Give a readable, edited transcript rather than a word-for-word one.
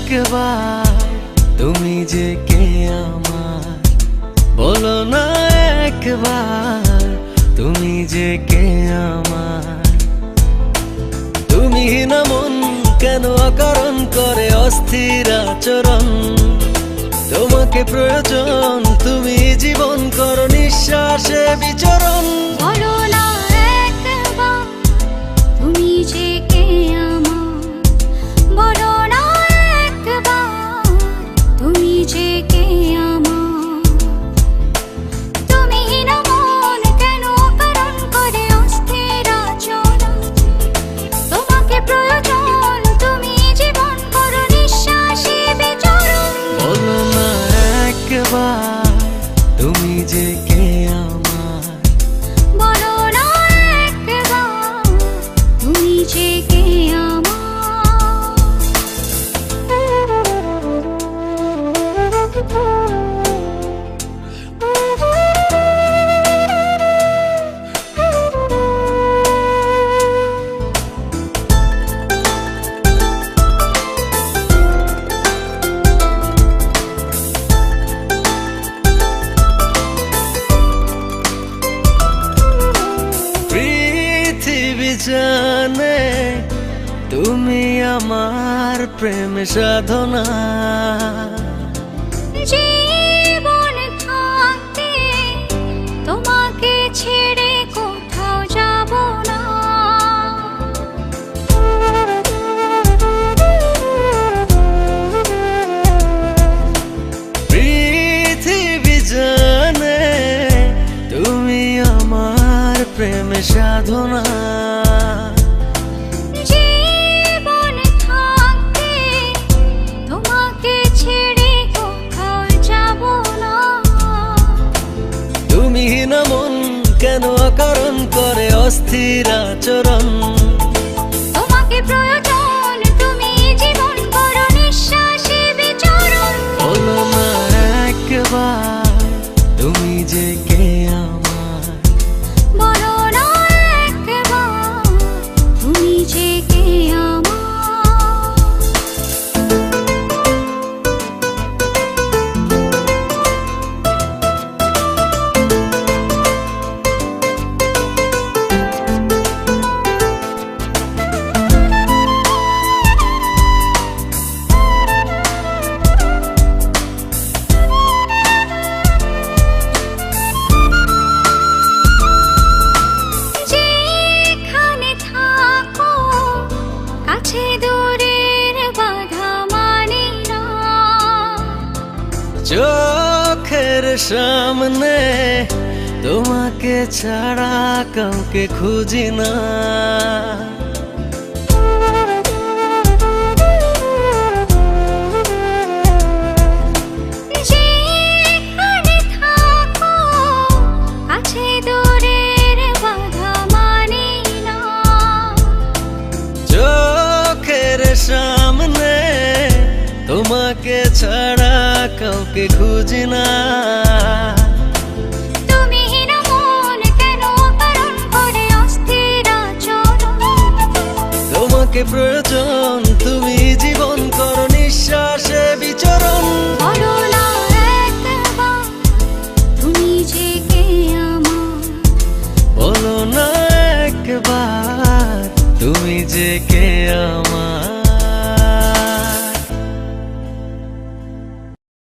একবার তুমি যে কে আমার, বলো না একবার তুমি যে কে আমার। তুমি না মন কেন অকারণ করে অস্থির আচরণ, তোমাকে প্রয়োজন তুমি জীবন করো নিঃশ্বাসে বিচরণ। বলো না একবার তুমি যে কে আমার, বলো না একবার তুমি যে কে আমার। তুমি না মন কেন অকারণ করে অস্থির আচরণ, তোমাকে প্রয়োজন তুমি জীবন করো নিঃশ্বাসে বিচরণ। বলো না একবার তুমি যে কে আমার, বলো না একবার তুমি যে কে আমার। পৃথিবী জানে তুমি আমার প্রেম সাধনা, জীবন থাকতে তোমাকে ছেড়ে কোথাও যাব না। পৃথিবী জানে তুমি আমার প্রেম সাধনা, জীবন থাকতে তোমাকে ছেড়ে কোথাও যাব না। তুমি না মন কেন অকারণ করে অস্থির আচরণ, তোমাকে প্রয়োজন তুমি জীবন করো নিঃশ্বাসে বিচরণ। বলো না একবার তুমি যে কে আমার, বলো না একবার তুমি যে কে আমার। যেখানে থাকো কাছে দূরের বাধা মানি না। চোখের সামনে তোমাকে ছাড়া কাউকে খুঁজি না। যেখানে থাকো কাছে দূরের বাধা মানি না। চোখের সামনে তোমাকে ছাড়া কাউকে খুঁজি না। তুমি না মন কেন অকারণ করে অস্থির আচরণ, তোমাকে প্রয়োজন তুমি জীবন করো